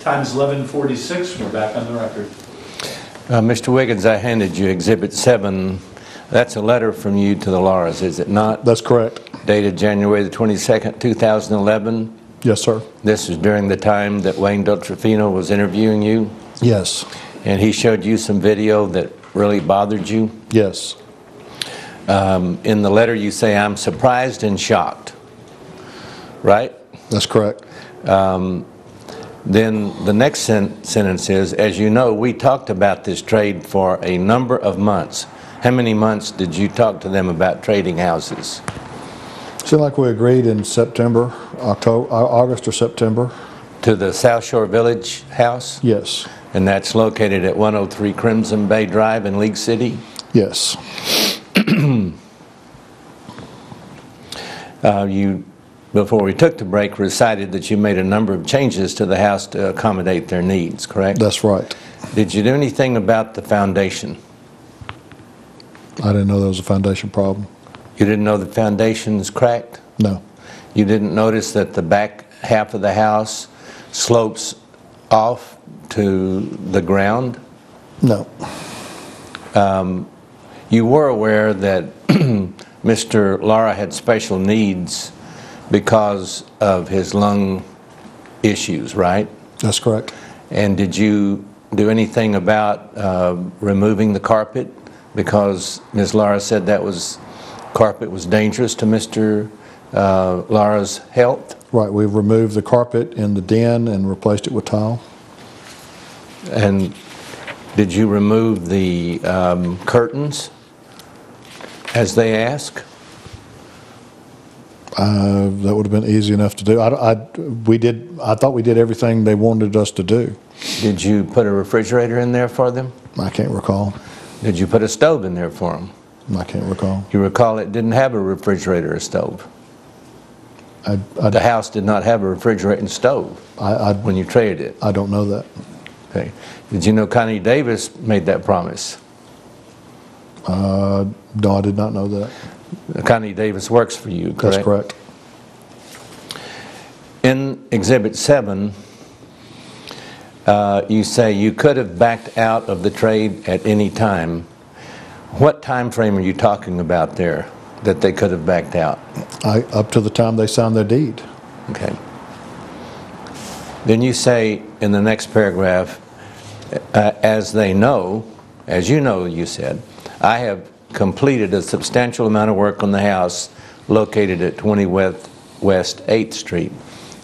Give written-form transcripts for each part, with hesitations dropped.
Time's 11:46. We're back on the record. Mr. Wiggins, I handed you Exhibit 7. That's a letter from you to the Lauras, is it not? That's correct. Dated January the 22nd, 2011. Yes, sir. This is during the time that Wayne Deltrafino was interviewing you? Yes. And he showed you some video that really bothered you? Yes. In the letter you say, I'm surprised and shocked, right? That's correct. Then the next sentence is, as you know, we talked about this trade for a number of months. How many months did you talk to them about trading houses? Seemed like we agreed in September, August or September. To the South Shore Village house? Yes. And that's located at 103 Crimson Bay Drive in League City? Yes. You, before we took the break, recited that you made a number of changes to the house to accommodate their needs, correct? That's right. Did you do anything about the foundation? I didn't know there was a foundation problem. You didn't know the foundation was cracked? No. You didn't notice that the back half of the house slopes off to the ground? No. You were aware that Mr. Lara had special needs because of his lung issues, right? That's correct. And did you do anything about removing the carpet? Because Ms. Lara said that carpet was dangerous to Mr. Lara's health? Right. We've removed the carpet in the den and replaced it with tile. And did you remove the curtains as they ask? That would have been easy enough to do. I thought we did everything they wanted us to do. Did you put a refrigerator in there for them? I can't recall. Did you put a stove in there for them? I can't recall. You recall it didn't have a refrigerator or stove? The house did not have a refrigerator and stove when you traded it? I don't know that. Okay. Did you know Connie Davis made that promise? No, I did not know that. Connie Davis works for you, correct? That's correct. In Exhibit 7, you say you could have backed out of the trade at any time. What time frame are you talking about there that they could have backed out? Up to the time they signed their deed. Okay. Then you say in the next paragraph, as they know, as you know, you said, I have completed a substantial amount of work on the house located at 20 West 8th Street.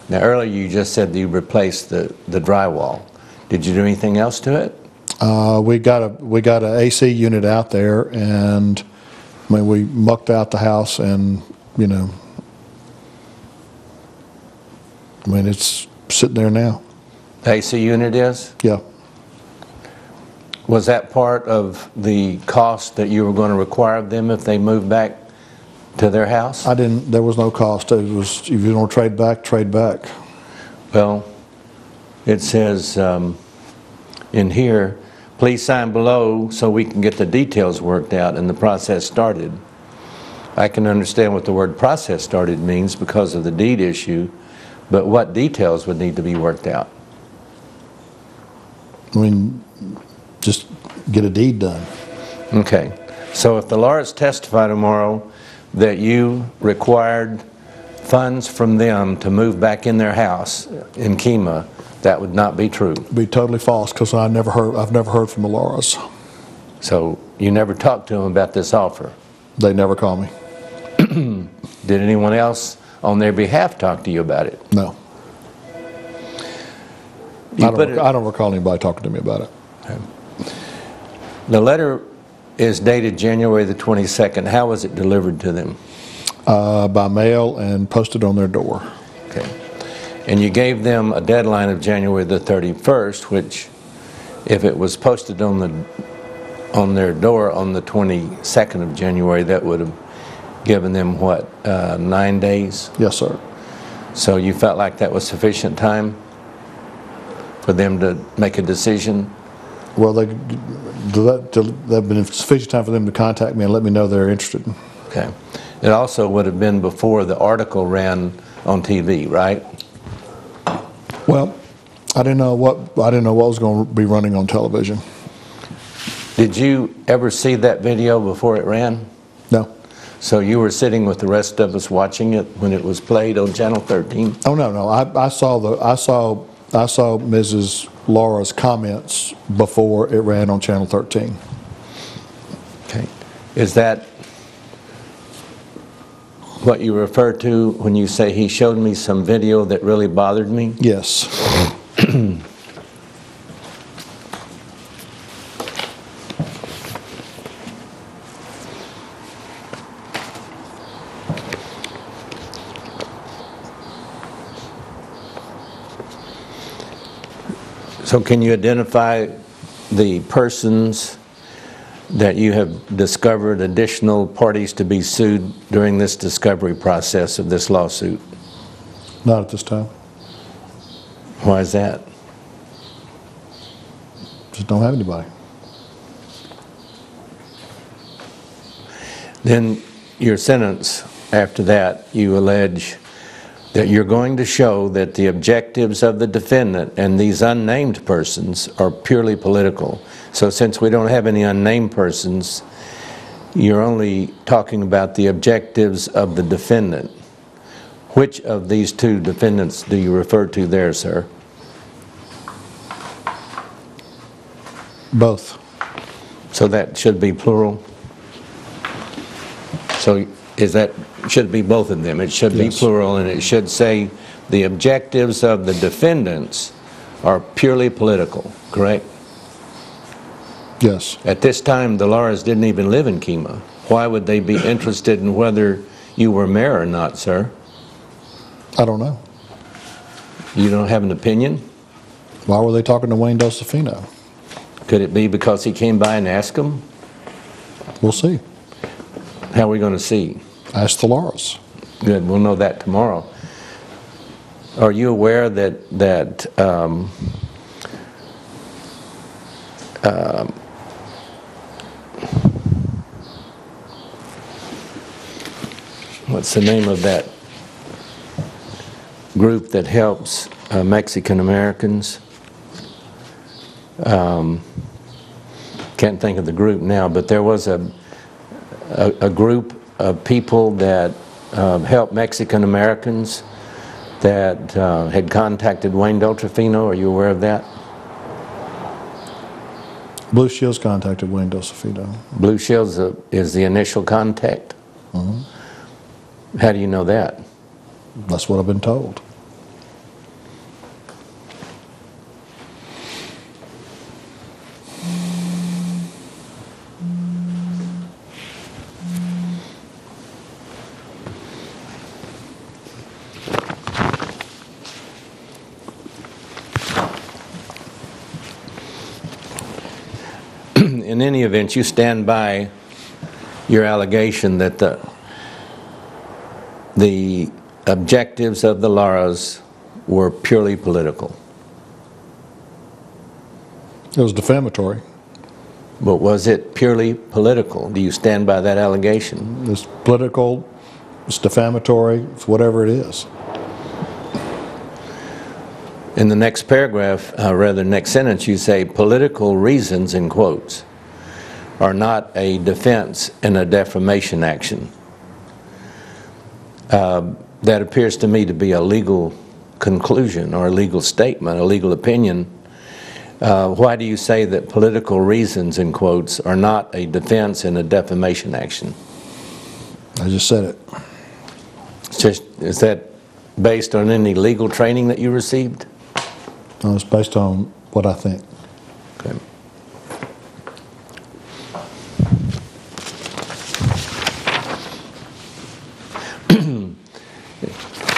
Now earlier you just said that you replaced the drywall. Did you do anything else to it? We got a AC unit out there, and I mean, we mucked out the house, and you know, I mean, it's sitting there now. The AC unit is? Yeah. Was that part of the cost that you were going to require of them if they moved back to their house? There was no cost. It was, if you don't trade back, trade back. Well, it says in here, please sign below so we can get the details worked out and the process started. I can understand what the word process started means because of the deed issue, but what details would need to be worked out? I mean, just get a deed done. Okay. So if the Laras testify tomorrow that you required funds from them to move back in their house in Kemah, that would not be true. It'd be totally false, because I've never heard from the Laras. So you never talked to them about this offer? They never call me. Did anyone else on their behalf talk to you about it? No. I don't recall anybody talking to me about it. Okay. The letter is dated January the 22nd. How was it delivered to them? By mail and posted on their door. Okay. And you gave them a deadline of January the 31st, which, if it was posted on their door on the 22nd of January, that would have given them, what, 9 days? Yes, sir. So you felt like that was sufficient time for them to make a decision? Well, that'd been sufficient time for them to contact me and let me know they're interested. Okay. It also would have been before the article ran on TV, right? Well, I didn't know what was going to be running on television. Did you ever see that video before it ran? No. So you were sitting with the rest of us watching it when it was played on Channel 13? Oh no. I saw Mrs. Laura's comments before it ran on Channel 13. Okay. Is that what you refer to when you say he showed me some video that really bothered me? Yes. So can you identify the persons that you have discovered additional parties to be sued during this discovery process of this lawsuit? Not at this time. Why is that? Just don't have anybody. Then your sentence after that, you allege that you're going to show that the objectives of the defendant and these unnamed persons are purely political. So since we don't have any unnamed persons, you're only talking about the objectives of the defendant. Which of these two defendants do you refer to there, sir? Both. So that should be plural? So is that, should be both of them? It should be Yes. plural, and it should say the objectives of the defendants are purely political, correct? Yes. At this time, the Lauras didn't even live in Kemah. Why would they be interested in whether you were mayor or not, sir? I don't know. You don't have an opinion? Why were they talking to Wayne Dosafino? Could it be because he came by and asked them? We'll see. How are we going to see? Ask the Lauras. Good, we'll know that tomorrow. Are you aware that what's the name of that group that helps Mexican Americans? Can't think of the group now, but there was a group of people that helped Mexican Americans that had contacted Wayne Dosafino. Are you aware of that? Blue Shields contacted Wayne Dosafino. Blue Shields is the initial contact? Mm-hmm. How do you know that? That's what I've been told. In any event, you stand by your allegation that the objectives of the Lauras were purely political. It was defamatory. But was it purely political? Do you stand by that allegation? It's political, it's defamatory, it's whatever it is. In the next paragraph, rather next sentence, you say political reasons, in quotes, are not a defense in a defamation action. That appears to me to be a legal conclusion or a legal statement, a legal opinion. Why do you say that political reasons, in quotes, are not a defense in a defamation action? I just said it. Is that based on any legal training that you received? No, it's based on what I think. Okay.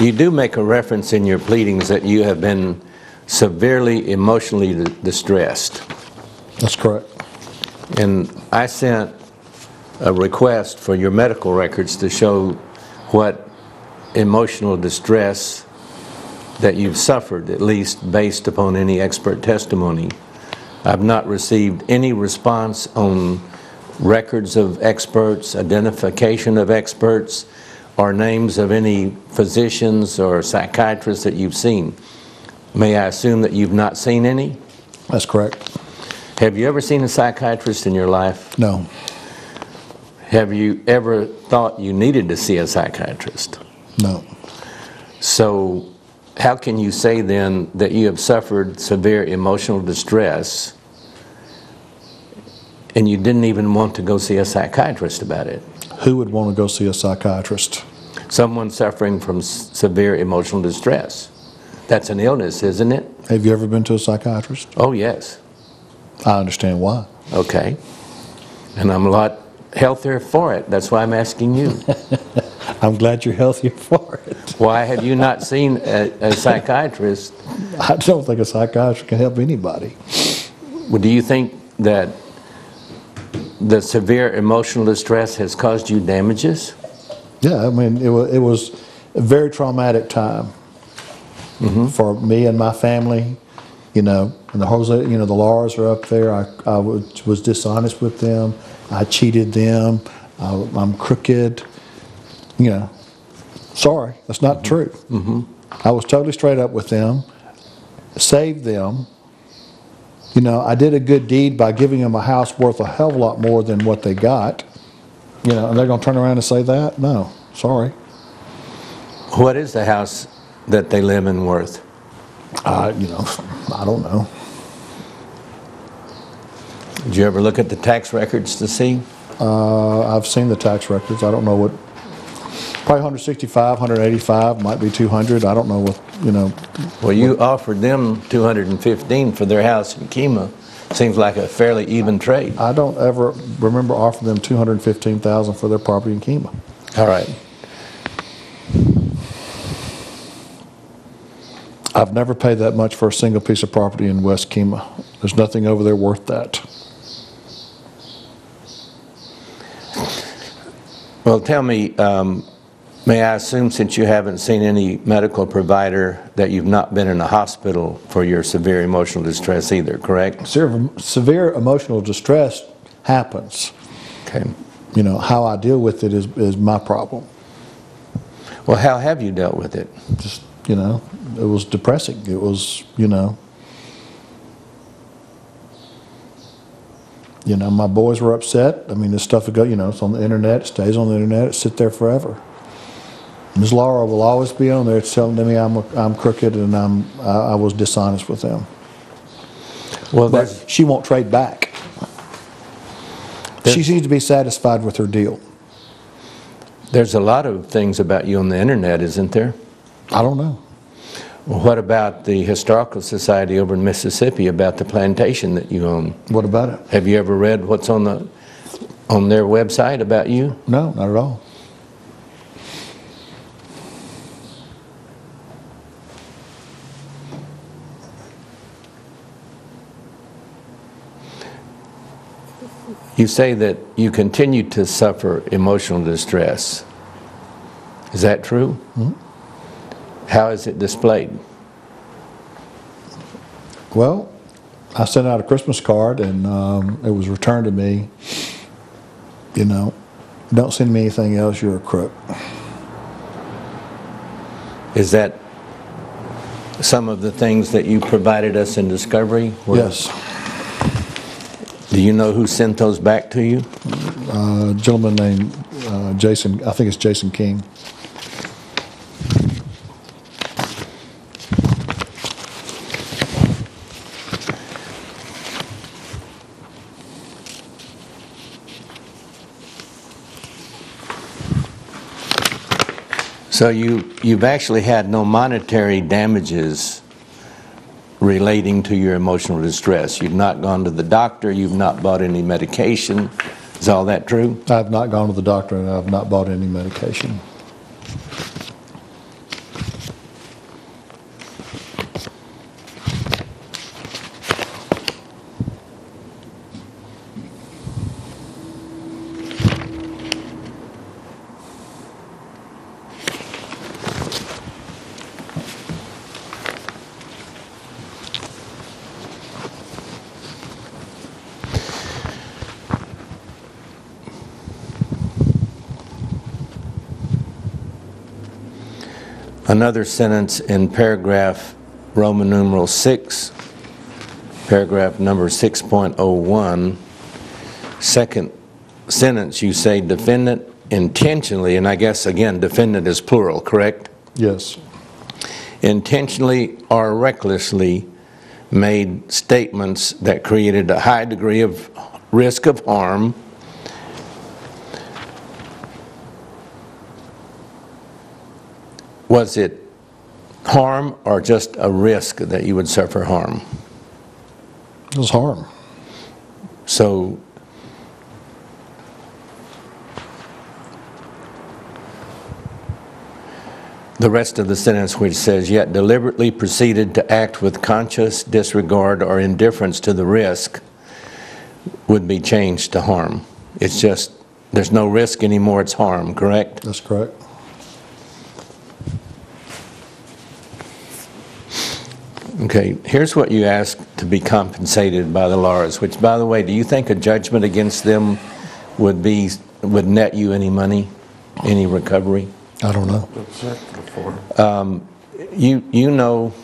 You do make a reference in your pleadings that you have been severely emotionally distressed. That's correct. And I sent a request for your medical records to show what emotional distress that you've suffered, at least based upon any expert testimony. I've not received any response on records of experts, identification of experts, or names of any physicians or psychiatrists that you've seen. May I assume that you've not seen any? That's correct. Have you ever seen a psychiatrist in your life? No. Have you ever thought you needed to see a psychiatrist? No. So how can you say then that you have suffered severe emotional distress and you didn't even want to go see a psychiatrist about it? Who would want to go see a psychiatrist? Someone suffering from severe emotional distress. That's an illness, isn't it? Have you ever been to a psychiatrist? Oh, yes. I understand why. Okay. And I'm a lot healthier for it. That's why I'm asking you. I'm glad you're healthier for it. Why have you not seen a psychiatrist? I don't think a psychiatrist can help anybody. Well, do you think that the severe emotional distress has caused you damages? Yeah, I mean, it was a very traumatic time for me and my family. You know, and the Jose, you know, the Laws are up there. I was dishonest with them. I cheated them. I'm crooked. You know, sorry, that's not true. I was totally straight up with them, saved them. You know, I did a good deed by giving them a house worth a hell of a lot more than what they got. You know, and they're going to turn around and say that? No, sorry. What is the house that they live in worth? You know, I don't know. Did you ever look at the tax records to see? I've seen the tax records. I don't know what. Probably 165, 185, might be 200. I don't know what, you know. Well, you offered them $215 for their house in Kemah. Seems like a fairly even trade. I don't ever remember offering them $215,000 for their property in Kemah. All right. I've never paid that much for a single piece of property in West Kemah. There's nothing over there worth that. Well, tell me, may I assume, since you haven't seen any medical provider, that you've not been in a hospital for your severe emotional distress either, correct? Severe emotional distress happens. Okay. You know, how I deal with it is my problem. Well, how have you dealt with it? Just, you know, it was depressing. It was, you know, my boys were upset. I mean, this stuff would go, you know, it's on the internet, it stays on the internet, it sits there forever. Ms. Laura will always be on there telling me I'm crooked and I was dishonest with them. Well, But she won't trade back. She seems to be satisfied with her deal. there's a lot of things about you on the internet, isn't there? I don't know. Well, what about the Historical Society over in Mississippi, about the plantation that you own? What about it? Have you ever read what's on their website about you? No, not at all. You say that you continue to suffer emotional distress. Is that true? Mm-hmm. How is it displayed? Well, I sent out a Christmas card and it was returned to me, you know, don't send me anything else, you're a crook. Is that some of the things that you provided us in Discovery? Yes. Do you know who sent those back to you? A gentleman named Jason, I think it's Jason King. So you've actually had no monetary damages relating to your emotional distress. You've not gone to the doctor, you've not bought any medication. Is all that true? I have not gone to the doctor and I have not bought any medication. Another sentence in paragraph Roman numeral 6, paragraph number 6.01, second sentence, you say defendant intentionally, and I guess again defendant is plural, correct? Yes. Intentionally or recklessly made statements that created a high degree of risk of harm Was it harm or just a risk that you would suffer harm? It was harm. So the rest of the sentence, which says, yet deliberately proceeded to act with conscious disregard or indifference to the risk, would be changed to harm. It's just, there's no risk anymore, it's harm, correct? That's correct. Okay, here's what you ask to be compensated by the Laras, which, by the way, do you think a judgment against them would net you any money, any recovery? I don't know. You know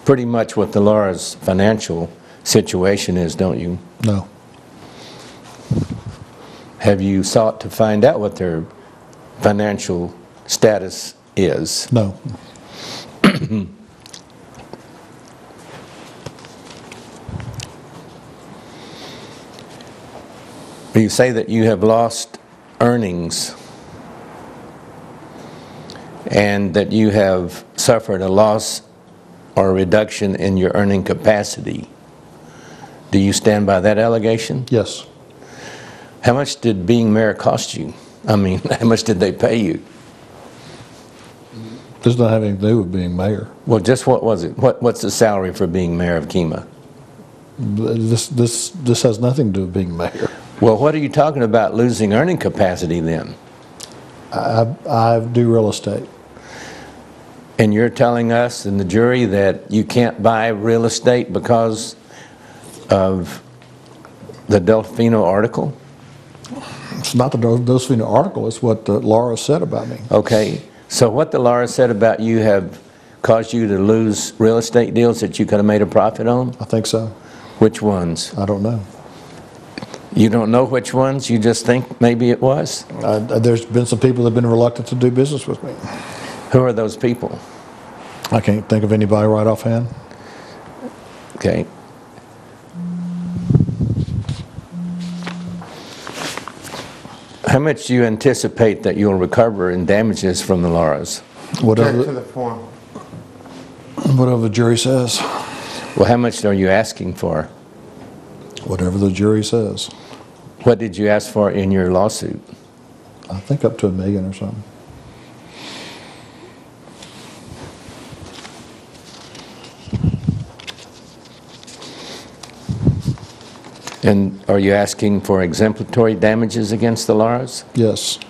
pretty much what the Laras' financial situation is, don't you? No. Have you sought to find out what their financial status is? No. You say that you have lost earnings and that you have suffered a loss or a reduction in your earning capacity. Do you stand by that allegation? Yes. How much did being mayor cost you? I mean, how much did they pay you? This doesn't have anything to do with being mayor. Well, just what was it? What's the salary for being mayor of Kemah? This has nothing to do with being mayor. Well, what are you talking about losing earning capacity then? I do real estate. And you're telling us and the jury that you can't buy real estate because of the Delfino article? It's not the Delfino article, it's what Laura said about me. Okay, so what the Laura said about you have caused you to lose real estate deals that you could have made a profit on? I think so. Which ones? I don't know. You don't know which ones? You just think maybe it was? There's been some people that have been reluctant to do business with me. Who are those people? I can't think of anybody right offhand. Okay. How much do you anticipate that you'll recover in damages from the Laras? Whatever To the form. whatever the jury says. Well, how much are you asking for? Whatever the jury says. What did you ask for in your lawsuit? I think up to $1 million or something. And are you asking for exemplary damages against the Laras? Yes.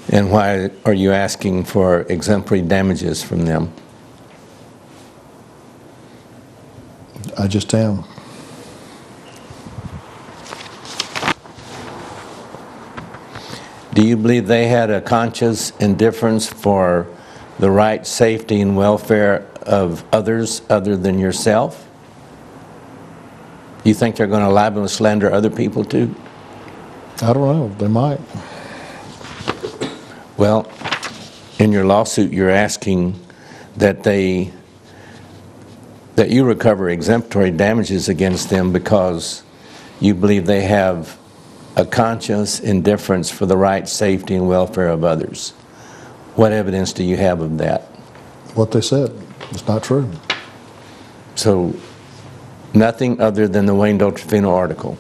And why are you asking for exemplary damages from them? I just am. Do you believe they had a conscious indifference for the right, safety, and welfare of others other than yourself? You think they're going to libel and slander other people too? I don't know. They might. Well, in your lawsuit, you're asking that you recover exemplary damages against them because you believe they have a conscious indifference for the right, safety, and welfare of others. What evidence do you have of that? What they said. It's not true. So, nothing other than the Wayne Delfino article.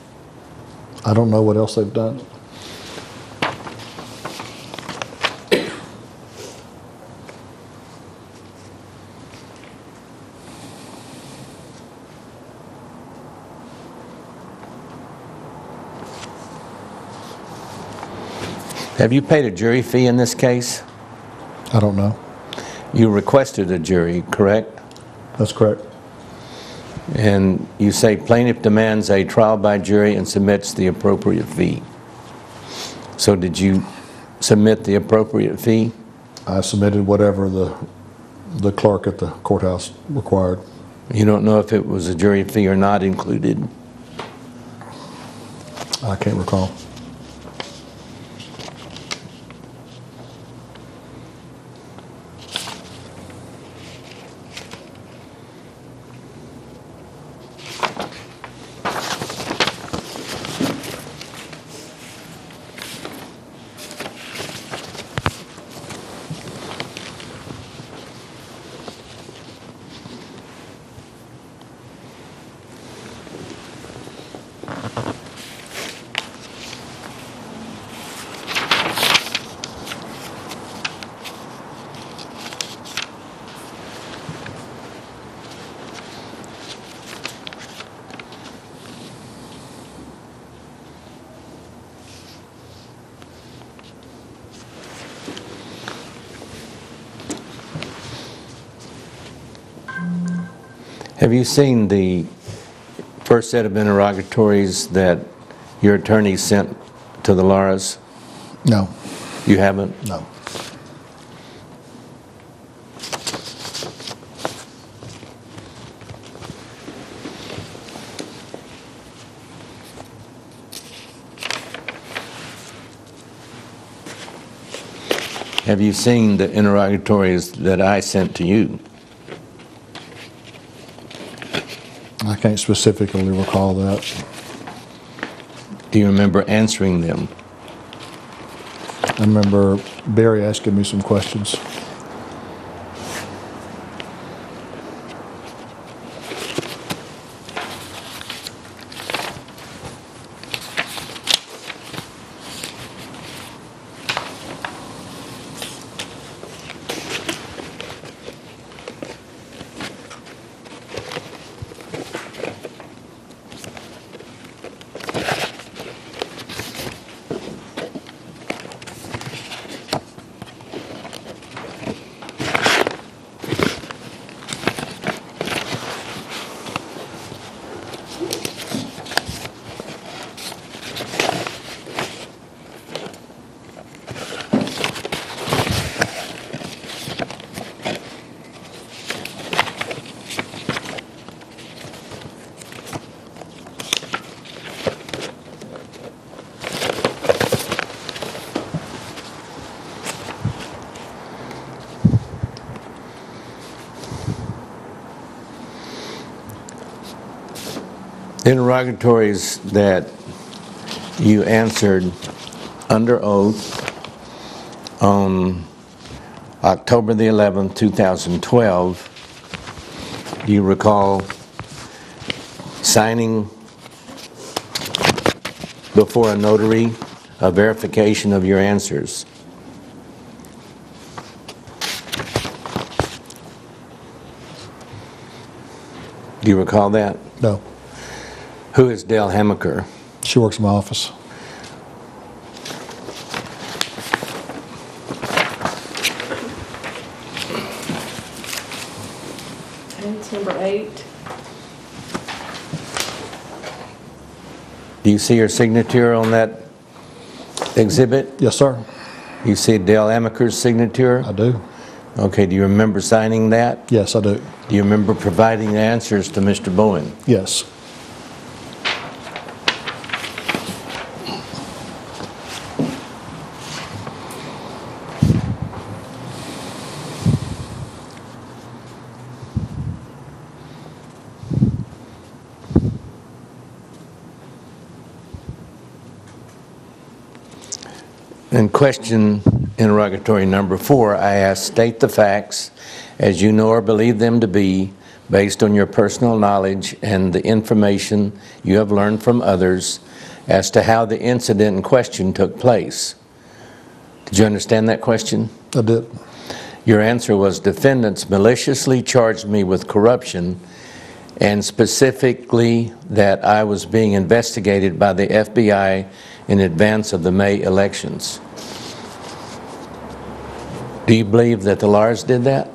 I don't know what else they've done. Have you paid a jury fee in this case? I don't know. You requested a jury, correct? That's correct. And you say plaintiff demands a trial by jury and submits the appropriate fee. So did you submit the appropriate fee? I submitted whatever the the clerk at the courthouse required. You don't know if it was a jury fee or not included? I can't recall. Have you seen the first set of interrogatories that your attorney sent to the Lauras? No, You haven't? no. Have you seen the interrogatories that I sent to you? I can't specifically recall that. Do you remember answering them? I remember Barry asking me some questions. Interrogatories that you answered under oath on October the 11th, 2012, do you recall signing before a notary a verification of your answers? Do you recall that? No, Who is Dale Hamaker? she works in my office. Okay, it's number 8. Do you see your signature on that exhibit? Yes, sir. You see Dale Hamaker's signature? I do. Okay, do you remember signing that? Yes, I do. Do you remember providing the answers to Mr. Bowen? Yes. In question interrogatory number 4, I asked, state the facts as you know or believe them to be based on your personal knowledge and the information you have learned from others as to how the incident in question took place. Did you understand that question? I did. Your answer was, defendants maliciously charged me with corruption and specifically that I was being investigated by the FBI in advance of the May elections. Do you believe that the Lars did that?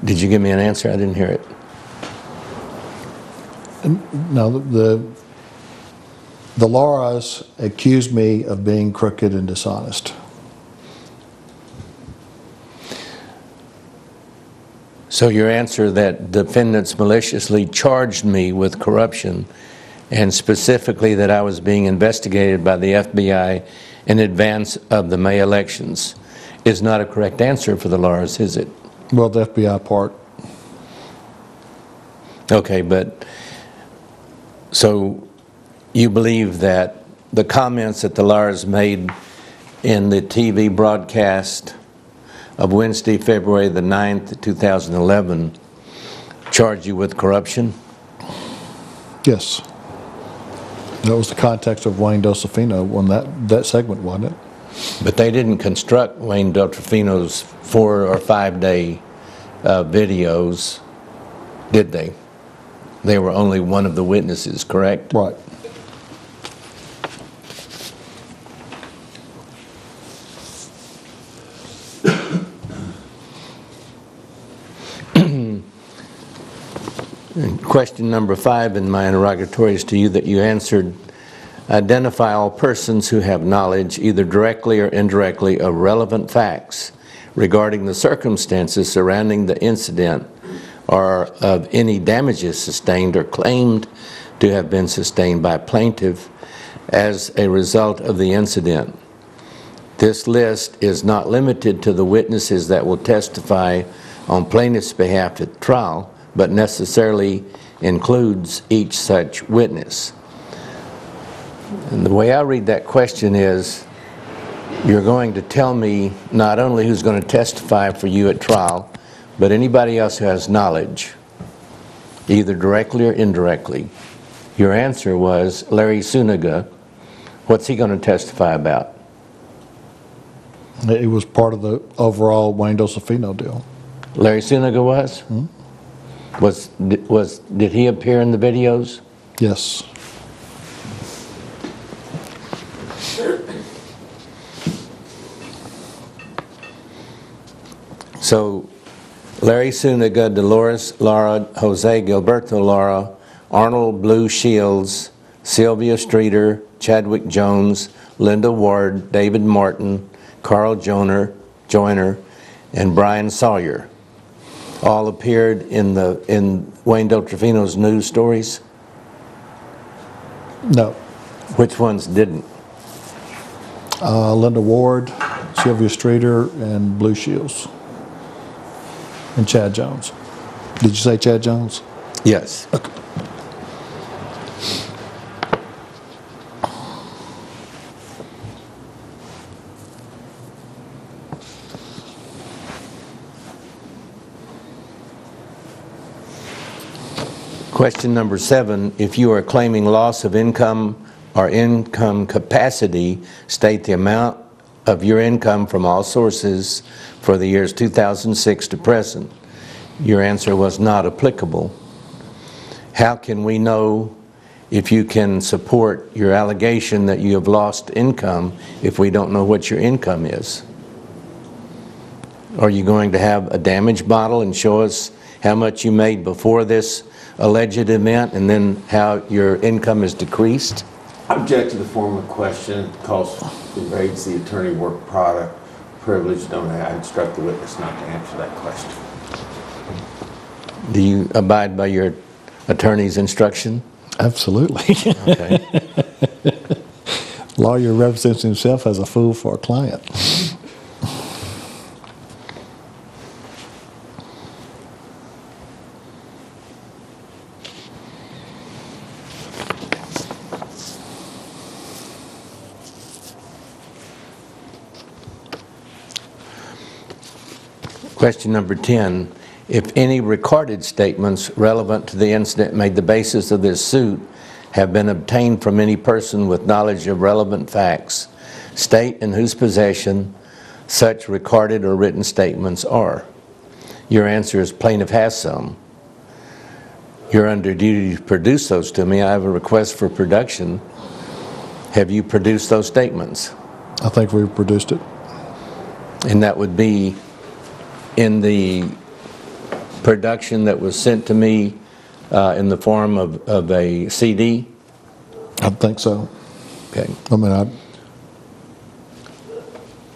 Did you give me an answer? I didn't hear it. No, The Lauras accused me of being crooked and dishonest. So your answer that defendants maliciously charged me with corruption, and specifically that I was being investigated by the FBI in advance of the May elections, is not a correct answer for the Lauras, is it? Well, the FBI part. Okay, but so you believe that the comments that the Lauras made in the TV broadcast of Wednesday, February the 9th, 2011, charge you with corruption? Yes. That was the context of Wayne Delfino when that segment, wasn't it? But they didn't construct Wayne Delfino's 4 or 5 day videos, did they? They were only one of the witnesses, correct? Right. Question number 5 in my interrogatories to you that you answered: identify all persons who have knowledge, either directly or indirectly, of relevant facts regarding the circumstances surrounding the incident or of any damages sustained or claimed to have been sustained by plaintiff as a result of the incident. This list is not limited to the witnesses that will testify on plaintiff's behalf at trial, but necessarily includes each such witness. And the way I read that question is, you're going to tell me not only who's going to testify for you at trial, but anybody else who has knowledge, either directly or indirectly. Your answer was Larry Suniga. What's he going to testify about? It was part of the overall Wayne Delfino deal. Larry Suniga was? Did he appear in the videos? Yes. So Larry Suniga, Dolores Lara, Jose Gilberto Lara, Arnold Blue Shields, Sylvia Streeter, Chadwick Jones, Linda Ward, David Martin, Carl Joyner, and Brian Sawyer all appeared in Wayne Delfino's news stories? No. Which ones didn't? Linda Ward, Sylvia Streeter, and Blue Shields. And Chad Jones. Did you say Chad Jones? Yes. Okay. Question number 7, if you are claiming loss of income or income capacity, state the amount of your income from all sources for the years 2006 to present. Your answer was not applicable. How can we know if you can support your allegation that you have lost income if we don't know what your income is? Are you going to have a damage model and show us how much you made before this alleged event and then how your income is decreased? Object to the former question because it invades the attorney work product privilege. I instruct the witness not to answer that question. Do you abide by your attorney's instruction? Absolutely. Okay. Lawyer represents himself as a fool for a client. Question number 10, if any recorded statements relevant to the incident made the basis of this suit have been obtained from any person with knowledge of relevant facts, state in whose possession such recorded or written statements are. Your answer is plaintiff has some. You're under duty to produce those to me. I have a request for production. Have you produced those statements? I think we've produced it. And that would be in the production that was sent to me in the form of a CD? I think so. Okay. I mean,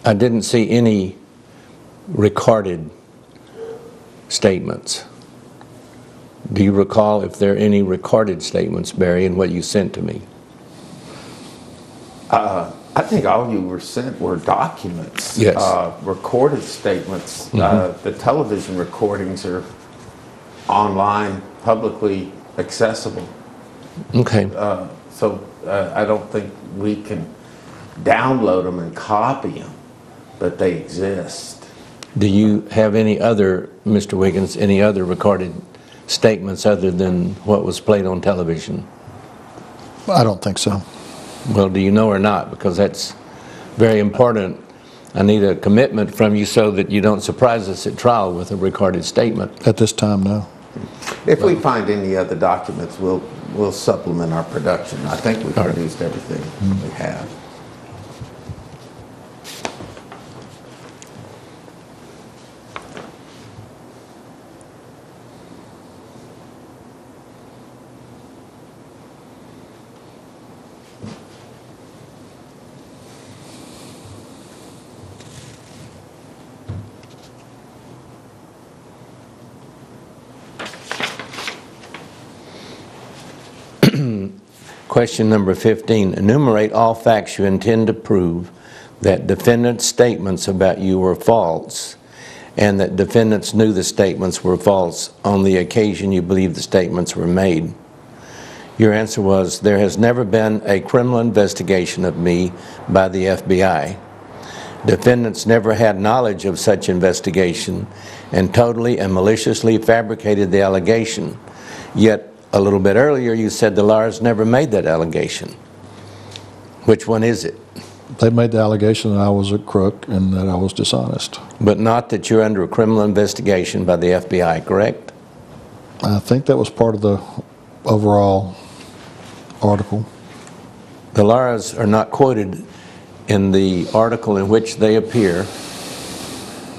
I didn't see any recorded statements. Do you recall if there are any recorded statements, Barry, in what you sent to me? I think all you were sent were documents. Yes. Recorded statements. The television recordings are online, publicly accessible. Okay. So I don't think we can download them and copy them, but they exist. Do you have any other, Mr. Wiggins, any other recorded statements other than what was played on television? I don't think so. Well, do you know or not? Because that's very important. I need a commitment from you so that you don't surprise us at trial with a recorded statement. At this time, no. If we find any other documents, we'll supplement our production. I think we've produced everything we have. Question number 15. Enumerate all facts you intend to prove that defendants' statements about you were false and that defendants knew the statements were false on the occasion you believe the statements were made. Your answer was, there has never been a criminal investigation of me by the FBI. Defendants never had knowledge of such investigation and totally and maliciously fabricated the allegation. Yet, a little bit earlier, you said the lawyers never made that allegation. Which one is it? They made the allegation that I was a crook and that I was dishonest. But not that you're under a criminal investigation by the FBI, correct? I think that was part of the overall article. The lawyers are not quoted in the article in which they appear,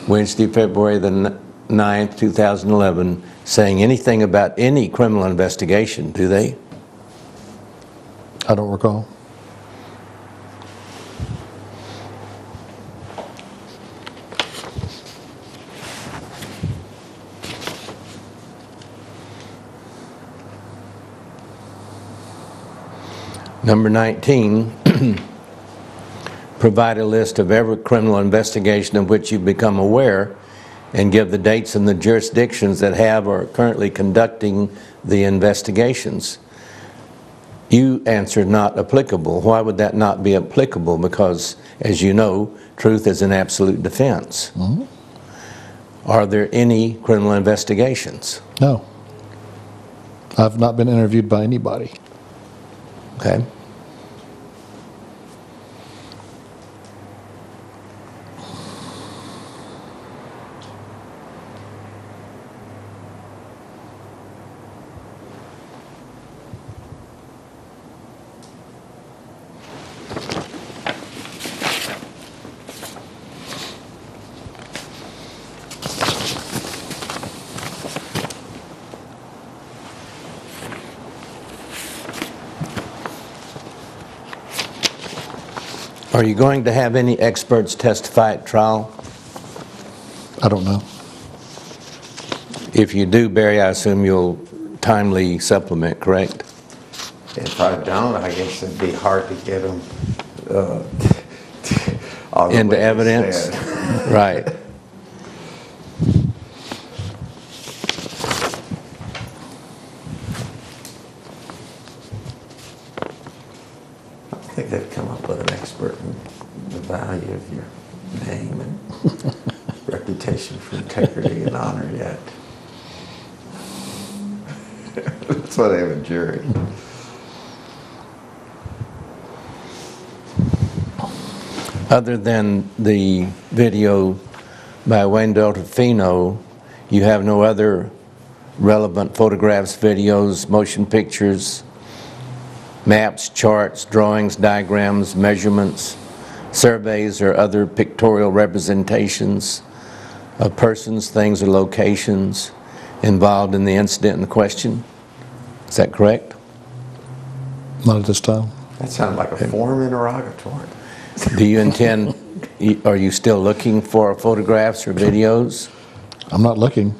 Wednesday, February the 9th, 2011, saying anything about any criminal investigation, do they? I don't recall. Number 19, provide a list of every criminal investigation of which you've become aware and give the dates and the jurisdictions that have or are currently conducting the investigations. You answered not applicable. Why would that not be applicable? Because, as you know, truth is an absolute defense. Are there any criminal investigations? No. I've not been interviewed by anybody. Okay. Are you going to have any experts testify at trial? I don't know. If you do, Barry, I assume you'll timely supplement, correct? If I don't, I guess it'd be hard to get them on the Into witness evidence? stand. Right. I think they've come up with an expert in the value of your name and reputation for integrity and honor yet. That's why they have a jury. Other than the video by Wendell Tofino, you have no other relevant photographs, videos, motion pictures, maps, charts, drawings, diagrams, measurements, surveys, or other pictorial representations of persons, things, or locations involved in the incident in question? Is that correct? Not at this time. That sounded like a form interrogatory. Do you intend, are you still looking for photographs or videos? I'm not looking.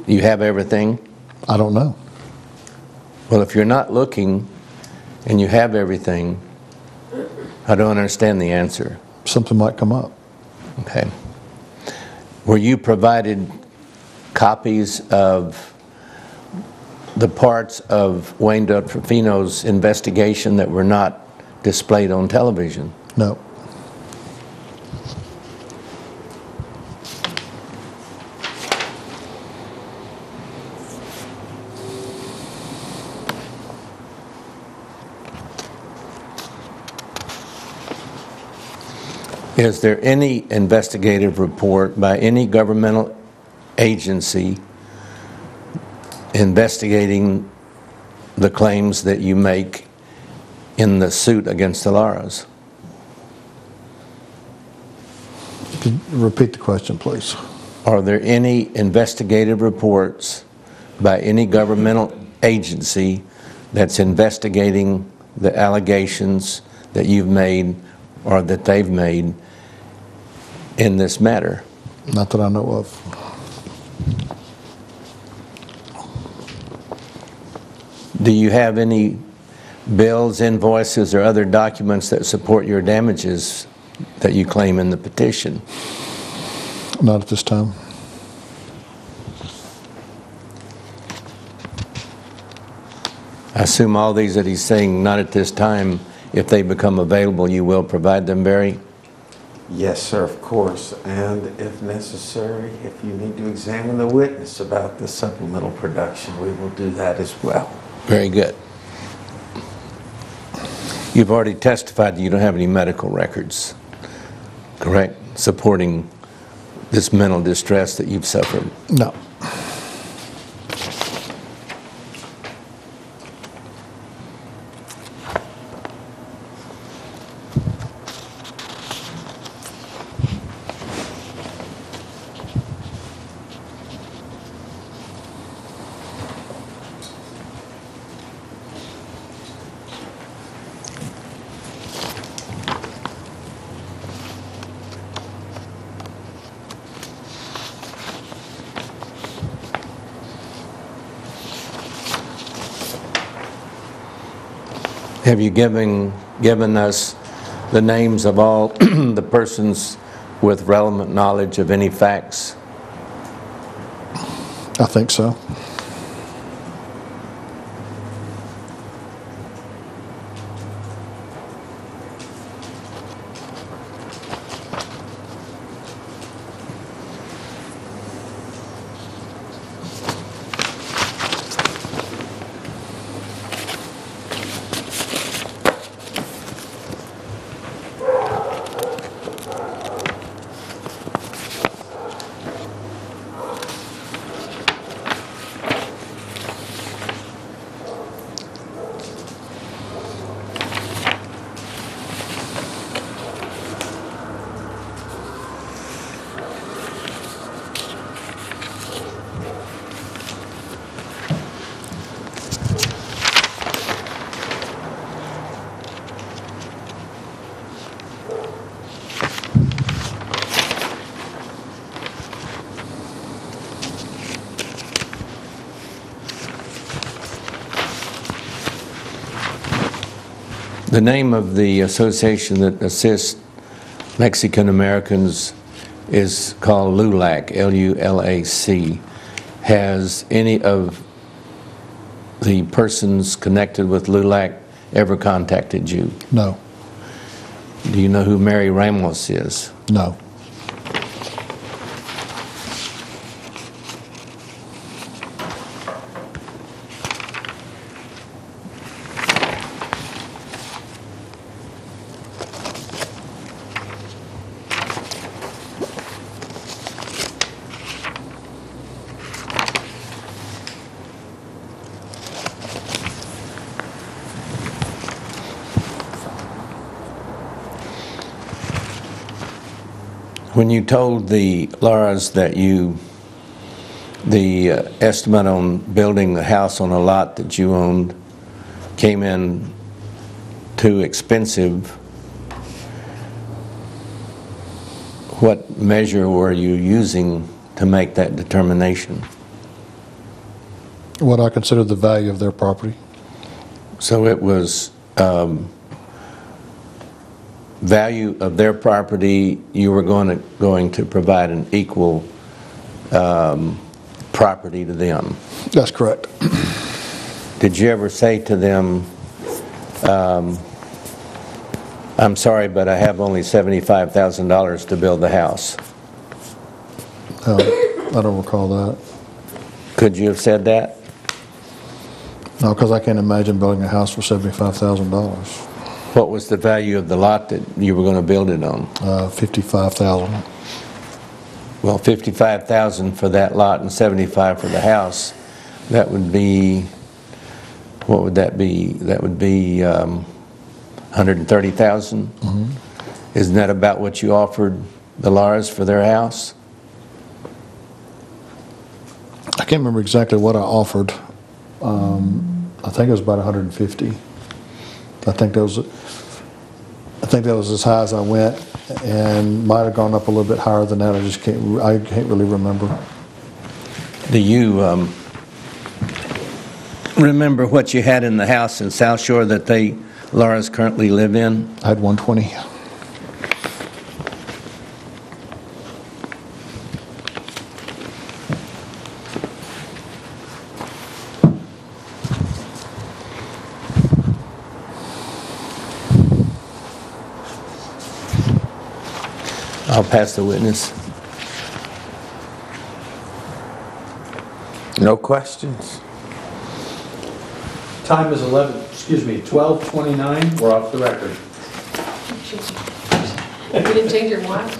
You have everything? I don't know. Well, if you're not looking and you have everything, I don't understand the answer. Something might come up. Okay. Were you provided copies of the parts of Wayne Delfino's investigation that were not displayed on television? No. Is there any investigative report by any governmental agency investigating the claims that you make in the suit against the Laras? Could you repeat the question, please? Are there any investigative reports by any governmental agency that's investigating the allegations that you've made or that they've made in this matter? Not that I know of. Do you have any bills, invoices, or other documents that support your damages that you claim in the petition? Not at this time. I assume all these that he's saying, not at this time, if they become available, you will provide them, Barry? Yes, sir, of course. And if necessary, if you need to examine the witness about the supplemental production, we will do that as well. Very good. You've already testified that you don't have any medical records, correct? Supporting this mental distress that you've suffered. No. Have you given us the names of all the persons with relevant knowledge of any facts? I think so. The name of the association that assists Mexican Americans is called LULAC, L-U-L-A-C. Has any of the persons connected with LULAC ever contacted you? No. Do you know who Mary Ramos is? No. When you told the Laras that the estimate on building the house on a lot that you owned came in too expensive, what measure were you using to make that determination? What I consider the value of their property. So it was value of their property, you were going to provide an equal property to them. That's correct. Did you ever say to them, I'm sorry, but I have only $75,000 to build the house? I don't recall that. Could you have said that? No, because I can't imagine building a house for $75,000. What was the value of the lot that you were going to build it on? $55,000. Well, $55,000 for that lot and $75,000 for the house. That would be, what would that be? That would be $130,000. Isn't that about what you offered the Laras for their house? I can't remember exactly what I offered. I think it was about 150. I think that was as high as I went, and might have gone up a little bit higher than that. I can't really remember. Do you remember what you had in the house in South Shore that they Laras currently live in? I had 120. I'll pass the witness. No questions? Time is 12:29, we're off the record. You didn't change your mind?